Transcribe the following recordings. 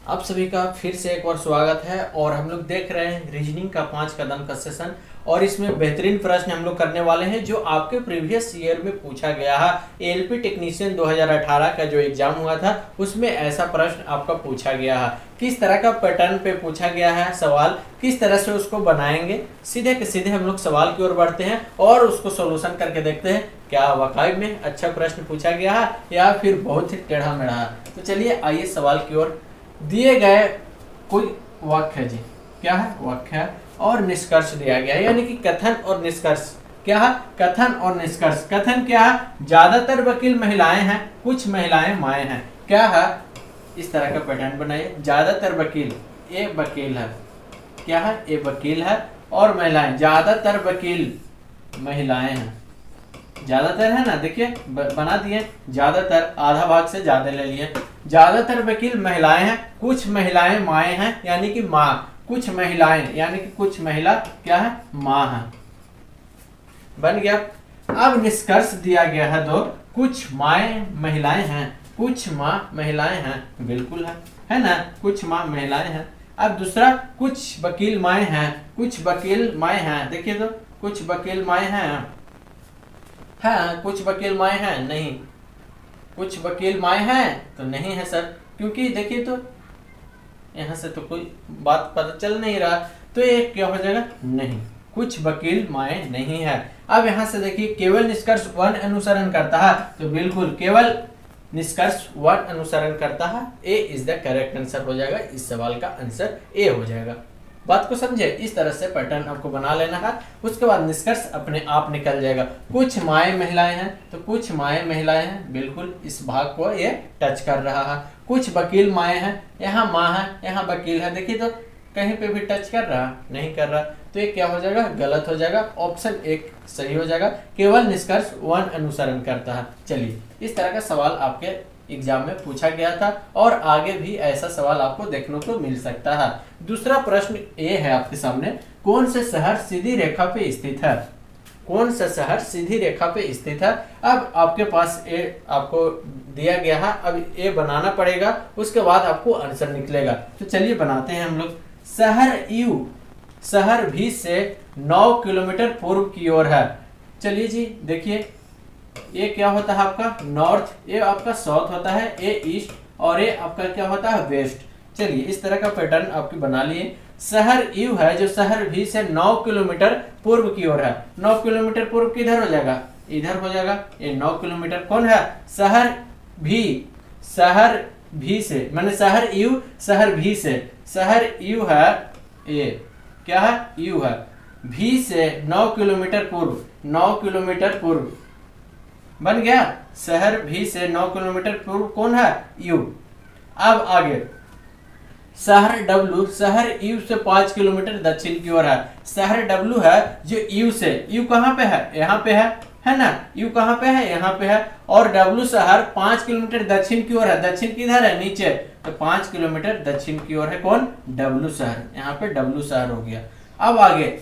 आप सभी का फिर से एक बार स्वागत है और हम लोग देख रहे हैं रीजनिंग का 5 कदम का सेशन। और इसमें बेहतरीन प्रश्न हम लोग करने वाले हैं जो आपके प्रीवियस ईयर में पूछा गया है। एएलपी टेक्नीशियन 2018 का जो एग्जाम हुआ था उसमें ऐसा प्रश्न आपका पूछा गया है। किस तरह का पैटर्न पे पूछा गया है सवाल, किस तरह से उसको बनाएंगे, सीधे के सीधे हम लोग सवाल की ओर बढ़ते हैं और उसको सोल्यूशन करके देखते हैं क्या वाकई में अच्छा प्रश्न पूछा गया है या फिर बहुत ही टेढ़ा मेढ़ा है। तो चलिए आइए सवाल की ओर। दिए गए कोई वाक्य है जी, क्या है वाक्य और निष्कर्ष दिया गया है, यानी कि कथन और निष्कर्ष। क्या है कथन और निष्कर्ष? कथन क्या है? ज्यादातर वकील महिलाएं हैं, कुछ महिलाएं माएँ हैं। क्या है? इस तरह का पैटर्न बनाइए। ज्यादातर वकील, ए वकील है, क्या है? ए वकील है और महिलाएं, ज्यादातर वकील महिलाएं हैं। ज्यादातर है ना, देखिए बना दिए ज्यादातर, आधा भाग से ज्यादा ले लिए। ज्यादातर वकील महिलाएं हैं, कुछ महिलाएं माएँ हैं, यानी कि माँ, कुछ महिलाएं यानी कि कुछ महिला क्या है? माँ है। बन गया। अब निष्कर्ष दिया गया है दो, कुछ माएँ महिलाएं हैं, कुछ माँ महिलाएं हैं, बिल्कुल है ना, कुछ माँ महिलाएं हैं। अब दूसरा, कुछ वकील माएँ हैं, कुछ वकील माएँ हैं, देखिए तो कुछ वकील माएँ हैं, हाँ कुछ वकील माएँ हैं, नहीं, कुछ वकील माएँ हैं तो नहीं है सर, क्योंकि देखिए तो यहाँ से तो कोई बात पता चल नहीं रहा, तो ये क्या हो जाएगा? नहीं, कुछ वकील माएँ नहीं है। अब यहाँ से देखिए, केवल निष्कर्ष 1 अनुसरण करता है, तो बिल्कुल केवल निष्कर्ष 1 अनुसरण करता है, ए इज द करेक्ट आंसर हो जाएगा। इस सवाल का आंसर ए हो जाएगा। बात को समझे? इस तरह से पैटर्न आपको बना लेना है, उसके बाद निष्कर्ष अपने आप निकल जाएगा। कुछ माएँ महिलाएं हैं, तो कुछ माएँ महिलाएं हैं, बिल्कुल इस भाग को ये टच कर रहा है। कुछ वकील माएँ हैं, यहाँ माँ है, यहाँ वकील है, देखिए तो कहीं पे भी टच कर रहा? नहीं कर रहा, तो ये क्या हो जाएगा? गलत हो जाएगा। ऑप्शन 1 सही हो जाएगा, केवल निष्कर्ष 1 अनुसरण करता है। चलिए, इस तरह का सवाल आपके एग्जाम में पूछा गया था और आगे भी ऐसा सवाल आपको देखने को मिल सकता है। दूसरा प्रश्न ये है आपके सामने, कौन से शहर सीधी रेखा पे स्थित है? कौन सा शहर सीधी रेखा पे स्थित है? अब आपके पास ए आपको दिया गया है, अब ए बनाना पड़ेगा, उसके बाद आपको आंसर निकलेगा। तो चलिए बनाते हैं हम लोग। शहर यू शहर भी से 9 किलोमीटर पूर्व की ओर है। चलिए जी, देखिए ये क्या होता है आपका नॉर्थ, ये आपका साउथ होता है, ये ईस्ट और ये आपका क्या होता है वेस्ट। चलिए इस तरह का पैटर्न आपके बना लिए। शहर यू है जो शहर भी से 9 किलोमीटर पूर्व की ओर है। 9 किलोमीटर पूर्व किधर हो जाएगा? इधर हो जाएगा। ये 9 किलोमीटर कौन है? शहर भी से माने शहर भी से, शहर यू है, ये क्या है? यू है, भी से 9 किलोमीटर पूर्व, 9 किलोमीटर पूर्व बन गया। शहर भी से 9 किलोमीटर पूर्व कौन है? यू। अब आगे शहर डब्लू, शहर यू से 5 किलोमीटर दक्षिण की ओर है। शहर डब्लू है जो यू से, यू कहाँ पे है? यहाँ पे है ना, यू कहाँ पे है? यहाँ पे है। और डब्लू शहर 5 किलोमीटर दक्षिण की ओर है। दक्षिण किधर है? नीचे, तो 5 किलोमीटर दक्षिण की ओर है कौन? डब्लू शहर। यहाँ पे डब्लू शहर हो गया। अब आगे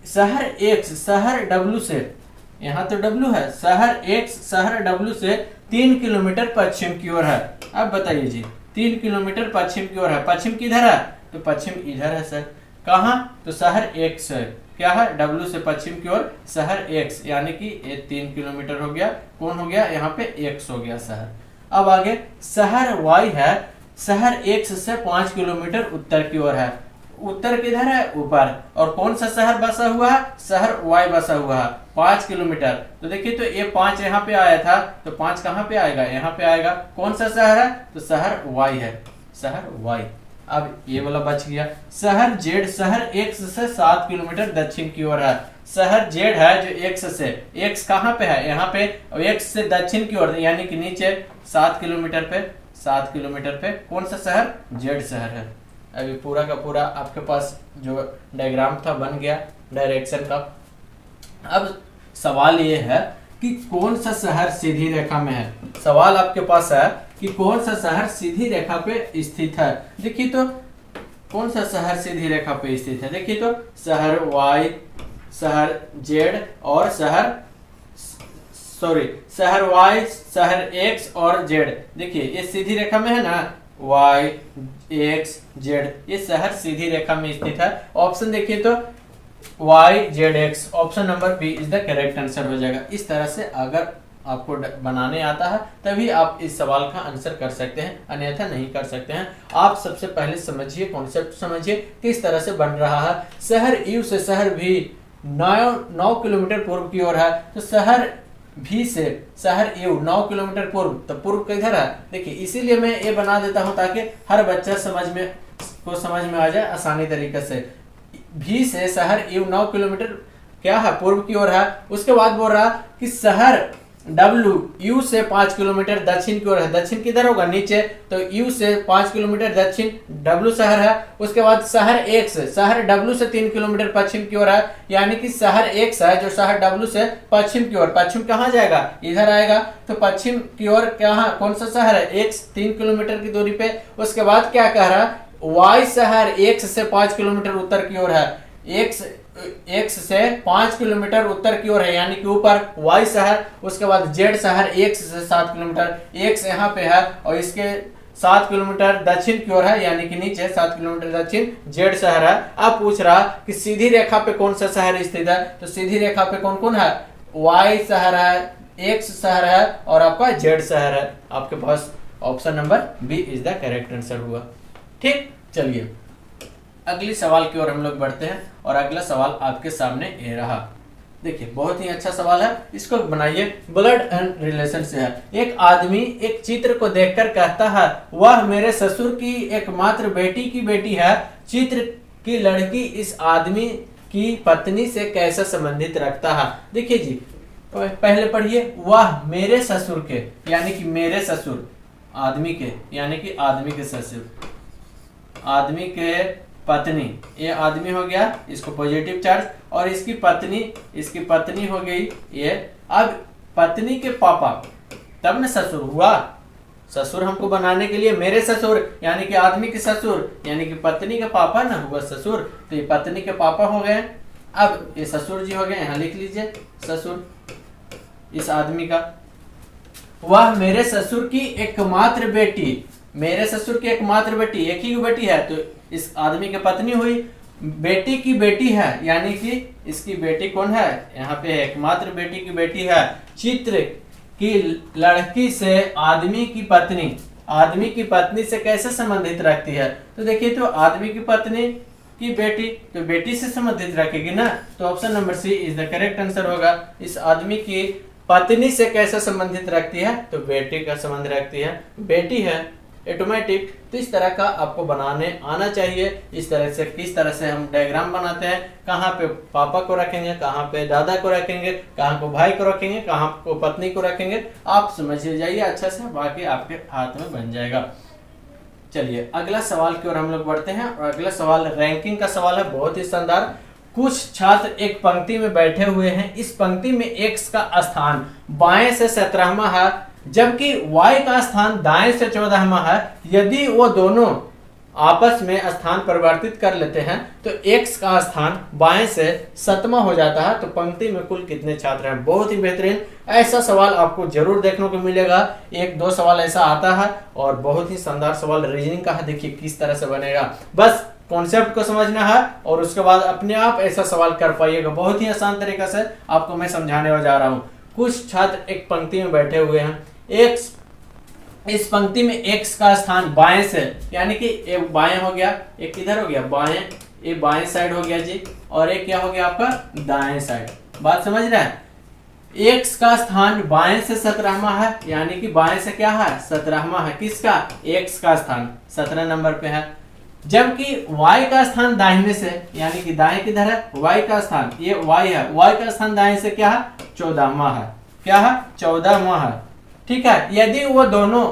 शहर एक्स, शहर डब्लू से, यहाँ तो डब्लू है, शहर एक्स शहर डब्लू से 3 किलोमीटर पश्चिम की ओर है। अब बताइए जी, 3 किलोमीटर पश्चिम की ओर है। पश्चिम किधर है? तो पश्चिम इधर है सर। कहाँ? तो शहर एक्स है, क्या है? डब्लू से पश्चिम की ओर शहर एक्स, यानी कि ये 3 किलोमीटर हो गया। कौन हो गया? यहाँ पे एक्स हो गया शहर। अब आगे शहर वाई है, शहर एक्स से 5 किलोमीटर उत्तर की ओर है। उत्तर किधर है? ऊपर। और कौन सा शहर बसा हुआ है? शहर वाई बसा हुआ है 5 किलोमीटर। तो देखिए तो ये 5 यहाँ पे आया था, तो 5 कहाँ पे आएगा? यहाँ पे आएगा। कौन सा शहर है? तो शहर वाई है, शहर वाई। अब ये वाला बच गया। शहर जेड, शहर एक्स से 7 किलोमीटर दक्षिण की ओर है। शहर जेड है जो एक्स से, एक्स कहाँ पे है? यहाँ पे, और एक्स से दक्षिण की ओर यानी कि नीचे 7 किलोमीटर पे, 7 किलोमीटर पे कौन सा शहर? जेड शहर है। अभी पूरा का पूरा आपके पास जो डायग्राम था बन गया डायरेक्शन का। अब सवाल ये है कि कौन सा शहर सीधी रेखा में है। सवाल आपके पास है कि कौन सा शहर सीधी रेखा पे स्थित है। देखिए तो कौन सा शहर सीधी रेखा पे स्थित है? देखिए तो शहर वाई, शहर जेड और शहर वाई, शहर एक्स और जेड। देखिए ये सीधी रेखा में है ना, वाई एक्स जेड, ये शहर सीधी रेखा में स्थित है। ऑप्शन देखिए तो Y Z X, option number B is the correct answer हो जाएगा। इस तरह से अगर आपको बनाने आता है तभी आप इस सवाल का आंसर कर सकते हैं, अन्यथा नहीं कर सकते हैं। आप सबसे पहले समझिए, कॉन्सेप्ट समझिए किस तरह से बन रहा है। शहर यू से शहर भी 9 किलोमीटर पूर्व की ओर है, तो शहर भी से शहर यू 9 किलोमीटर पूर्व, तो पूर्व किधर है देखिए, इसीलिए मैं ये बना देता हूं ताकि हर बच्चा समझ में आ जाए आसानी तरीके से। भी से शहर यू 9 किलोमीटर क्या है, पूर्व की ओर है। उसके बाद बोल रहा कि शहर W यू से 5 किलोमीटर दक्षिण की ओर है। दक्षिण किधर होगा, नीचे, तो यू से 5 किलोमीटर दक्षिण W शहर है। उसके बाद शहर X, शहर W से 3 किलोमीटर पश्चिम की ओर है, यानी कि शहर X है जो शहर W से पश्चिम की ओर। पश्चिम कहाँ जाएगा, इधर आएगा, तो पश्चिम की ओर कहाँ, कौन सा शहर है, X 3 किलोमीटर की दूरी पे। उसके बाद क्या कह रहा है, Y शहर X से 5 किलोमीटर उत्तर की ओर है। X से 5 किलोमीटर उत्तर की ओर है, यानी कि ऊपर Y शहर। उसके बाद Z शहर X से 7 किलोमीटर, X यहाँ पे है और इसके 7 किलोमीटर दक्षिण की ओर है, यानी कि नीचे 7 किलोमीटर दक्षिण Z शहर है। अब पूछ रहा कि सीधी रेखा पे कौन सा शहर स्थित है, तो सीधी रेखा पे कौन कौन है, Y शहर है, X शहर है और आपका Z शहर है। आपके पास option number B is the correct answer हुआ। ठीक, चलिए अगली सवाल की ओर हम लोग बढ़ते हैं और अगला सवाल आपके सामने ये रहा। देखिए बहुत ही अच्छा सवाल है, इसको बनाइए। ब्लड एंड रिलेशन से है। एक आदमी एक चित्र को देखकर कहता है वह मेरे ससुर की एकमात्र बेटी की बेटी है। चित्र की लड़की इस आदमी की पत्नी से कैसे संबंधित रखता है। देखिए जी, पहले पढ़िए, वह मेरे ससुर के, यानी कि मेरे ससुर, आदमी के, यानी कि आदमी के ससुर, आदमी के पत्नी, ये आदमी हो गया, इसको पॉजिटिव चार्ज, और इसकी पत्नी हो गई ये। अब पत्नी के पापा, तब न ससुर हुआ। ससुर हमको बनाने के लिए मेरे ससुर, यानी कि आदमी के ससुर, यानी कि पत्नी के पापा ना हुआ ससुर, तो ये पत्नी के पापा हो गए। अब ये ससुर जी हो गए, यहाँ लिख लीजिए ससुर इस आदमी का। वह मेरे ससुर की एकमात्र बेटी, मेरे ससुर की एकमात्र बेटी, एक ही बेटी है, तो इस आदमी की पत्नी हुई, बेटी की बेटी है, यानी कि इसकी बेटी कौन है, यहाँ पे एकमात्र बेटी की बेटी है। चित्र की लड़की से आदमी की पत्नी से कैसे संबंधित रखती है, तो देखिए, तो आदमी की पत्नी की बेटी, तो बेटी से संबंधित रखेगी ना, तो option number C is the correct answer होगा। इस आदमी की पत्नी से कैसे संबंधित रखती है, तो बेटी का संबंध रखती है, बेटी है ऑटोमेटिक। तो इस तरह का आपको बनाने आना चाहिए। इस तरह से किस तरह से हम डायग्राम बनाते हैं, कहाँ पे पापा को रखेंगे, कहाँ पे दादा को रखेंगे, कहाँ को भाई को रखेंगे, कहाँ को पत्नी को रखेंगे, आप समझ जाइए अच्छा से, बाकी आपके हाथ में बन जाएगा। चलिए अगला सवाल की ओर हम लोग बढ़ते हैं और अगला सवाल रैंकिंग का सवाल है, बहुत ही शानदार। कुछ छात्र एक पंक्ति में बैठे हुए हैं। इस पंक्ति में x का स्थान बाएं से 17वां है, जबकि y का स्थान दाएं से 14वां है। यदि वो दोनों आपस में स्थान परिवर्तित कर लेते हैं तो x का स्थान बाएं से 7वां हो जाता है। तो पंक्ति में कुल कितने छात्र हैं। बहुत ही बेहतरीन, ऐसा सवाल आपको जरूर देखने को मिलेगा। 1-2 सवाल ऐसा आता है और बहुत ही शानदार सवाल रीजनिंग का है। देखिए किस तरह से बनेगा, बस कॉन्सेप्ट को समझना है और उसके बाद अपने आप ऐसा सवाल कर पाइएगा। बहुत ही आसान तरीके से आपको मैं समझाने जा रहा हूँ। कुछ छात्र एक पंक्ति में बैठे हुए हैं, इस पंक्ति में x का स्थान बाएं से, यानी कि एक बाएं हो गया, एक किधर हो गया बाएं, ये बाएं साइड हो गया जी, और एक क्या हो गया आपका दाएं साइड। बात समझ रहे हैं। x का स्थान बाएं से 17वां है, यानी कि बाएं से क्या है 17वां है। किसका, x का स्थान 17 नंबर पे है। जबकि y का स्थान दाहिने से, यानी कि दाएं किधर है, y का स्थान, ये y है, y का स्थान दाएं से क्या है 14वां है, क्या है 14वां है। ठीक है, यदि वो दोनों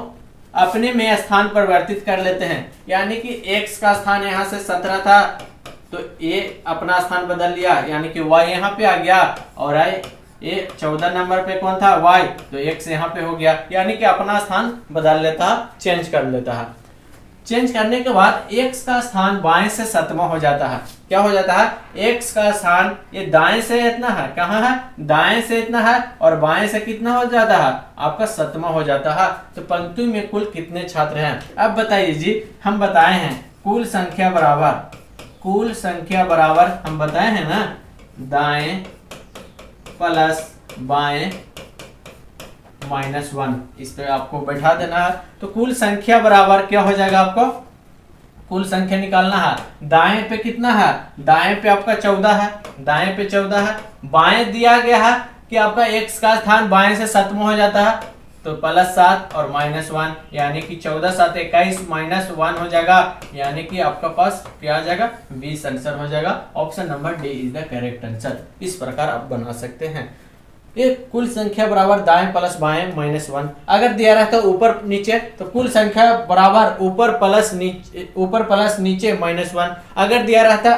अपने में स्थान परिवर्तित कर लेते हैं, यानी कि x का स्थान यहाँ से 17 था तो ये अपना स्थान बदल लिया, यानी कि y यहाँ पे आ गया और ये 14 नंबर पे कौन था y, तो x यहाँ पे हो गया, यानी कि अपना स्थान बदल लेता है, चेंज कर लेता है। चेंज करने के बाद x का स्थान बाएं से सतमा हो जाता है। क्या हो जाता है? x का स्थान ये दाएं से इतना है, कहाँ है? दाएं से इतना है, और बाएं से कितना हो जाता है? आपका सतमा हो जाता है। तो पंक्ति में कुल कितने छात्र हैं? अब बताइए जी, हम बताए हैं कुल संख्या बराबर हम बताए हैं ना, दाएं प्लस बाएं -1, इस पे आपको बैठा देना है। तो कुल संख्या बराबर क्या हो जाएगा? आपको कुल संख्या निकालना है। दाएं पे कितना है? दाएं पे आपका 14 है, दाएं पे 14 है। बाएं दिया गया है कि आपका x का स्थान बाएं से सतमा हो जाता है, तो +7 और -1, यानी कि 14 7 21 -1 हो जाएगा, यानी कि आपका पास क्या आ जाएगा? 20 आंसर हो जाएगा। Option number D is the correct answer. इस प्रकार आप बना सकते हैं। ये कुल संख्या बराबर दाएं प्लस बाएं -1। अगर दिया रहता ऊपर नीचे तो कुल संख्या बराबर ऊपर प्लस नीचे -1। अगर दिया रहता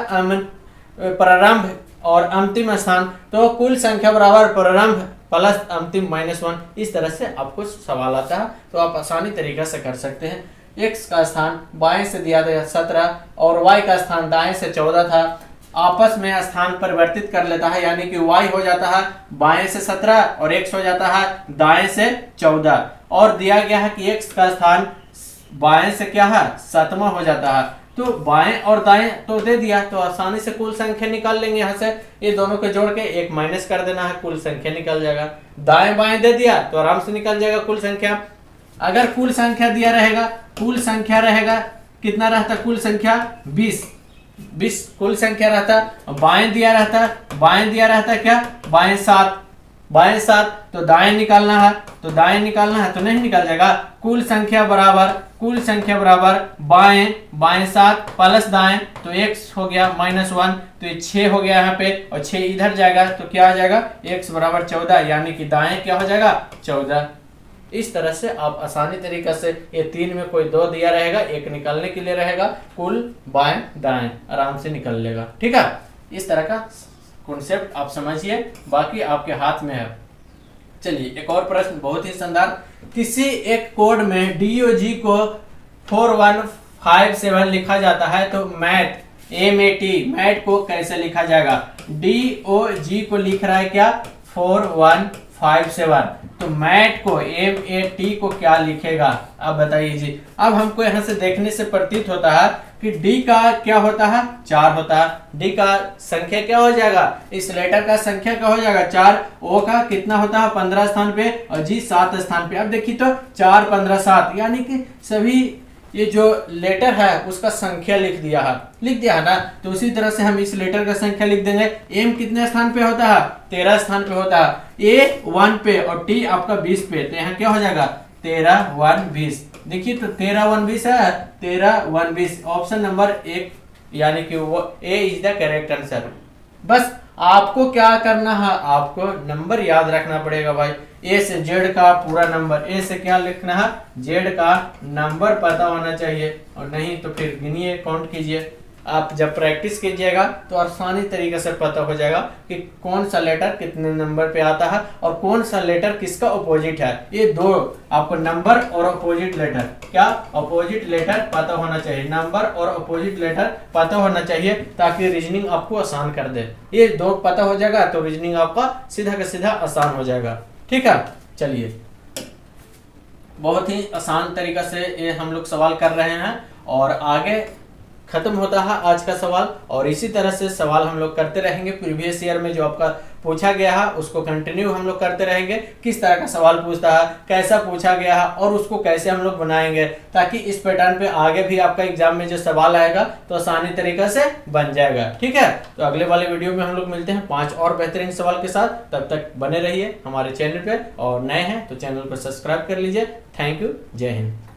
प्रारंभ और अंतिम स्थान तो कुल संख्या बराबर प्रारंभ प्लस अंतिम -1। इस तरह से आपको सवाल आता है, तो आप आसानी तरीका से कर सकते हैं। x का स्थान बाएं से दिया था 17 और y का स्थान दाएं से 14 था, आपस में स्थान परिवर्तित कर लेता है, यानी कि y हो जाता है बाएं से 17 और x हो जाता है दाएं से 14। और दिया गया है कि x का स्थान बाएं से क्या है? सतमा हो जाता है। तो बाएं और दाएं तो दे दिया, तो आसानी से कुल संख्या निकाल लेंगे। यहाँ से ये दोनों को जोड़ के एक माइनस कर देना है, कुल संख्या निकल जाएगा। दाएं बाएं दे दिया तो आराम से निकल जाएगा कुल संख्या। अगर कुल संख्या दिया रहेगा, कुल संख्या रहेगा कितना रहता? कुल संख्या 20 कुल संख्या रहता। बाएं दिया रहता क्या? बाएं 7 तो दाएं निकालना है, तो नहीं निकल जाएगा। कुल संख्या बराबर बाएं 7 प्लस दाएं, तो x हो गया -1, तो ये 6 हो गया यहाँ पे, और 6 इधर जाएगा तो क्या आ जाएगा? x बराबर 14, यानी कि दाएं क्या हो जाएगा? 14। इस तरह से आप आसानी तरीका से, ये 3 में कोई 2 दिया रहेगा, एक निकालने के लिए रहेगा, कुल बाएं दाएं आराम से निकल लेगा। ठीक है, इस तरह का कॉन्सेप्ट आप समझिए, बाकी आपके हाथ में है। चलिए एक और प्रश्न बहुत ही शानदार। किसी एक कोड में DOG को 4157 लिखा जाता है, तो मैट को कैसे लिखा जाएगा? DOG को लिख रहा है क्या? 4157, तो मैट को MAT को क्या लिखेगा? अब बताइए जी। अब हमको यहाँ से देखने से प्रतीत होता है कि D का क्या होता है? 4 होता है। D का संख्या क्या हो जाएगा? इस लेटर का संख्या क्या हो जाएगा? 4। O का कितना होता है? 15 स्थान पे, और G 7 स्थान पे। अब देखिए तो 4 15 7, यानी कि सभी ये जो लेटर है उसका संख्या लिख दिया है ना। तो उसी तरह से हम इस लेटर का संख्या लिख देंगे। M कितने स्थान पे होता है? 13 स्थान पे होता है। A 1 पे और T आपका 20 पे, तो यहाँ क्या हो जाएगा? 13 1 20। देखिए तो 13 1 20 है, 13 1 20। ऑप्शन नंबर 1 यानी कि वो A is the correct answer. बस आपको क्या करना है? आपको नंबर याद रखना पड़ेगा भाई। A से Z का पूरा नंबर, A से क्या लिखना है? Z का नंबर पता होना चाहिए, और नहीं तो फिर गिनिए, काउंट कीजिए। आप जब प्रैक्टिस कीजिएगा तो आसानी तरीके से पता हो जाएगा कि कौन सा लेटर कितने नंबर पे आता है और कौन सा लेटर किसका अपोजिट है। ये दो आपको नंबर और अपोजिट लेटर, क्या अपोजिट लेटर पता होना चाहिए, नंबर और अपोजिट लेटर पता होना चाहिए, ताकि रीजनिंग आपको आसान कर दे। ये दो पता हो जाएगा तो रीजनिंग आपका सीधा का सीधा आसान हो जाएगा। ठीक है, चलिए बहुत ही आसान तरीका से ये हम लोग सवाल कर रहे हैं और आगे खत्म होता है आज का सवाल। और इसी तरह से सवाल हम लोग करते रहेंगे। प्रीवियस ईयर में जो आपका पूछा गया है उसको कंटिन्यू हम लोग करते रहेंगे। किस तरह का सवाल पूछता है, कैसा पूछा गया है और उसको कैसे हम लोग बनाएंगे, ताकि इस पैटर्न पे आगे भी आपका एग्जाम में जो सवाल आएगा तो आसानी तरीका से बन जाएगा। ठीक है, तो अगले वाले वीडियो में हम लोग मिलते हैं 5 और बेहतरीन सवाल के साथ। तब तक बने रहिए हमारे चैनल पे, और नए हैं तो चैनल को सब्सक्राइब कर लीजिए। थैंक यू, जय हिंद।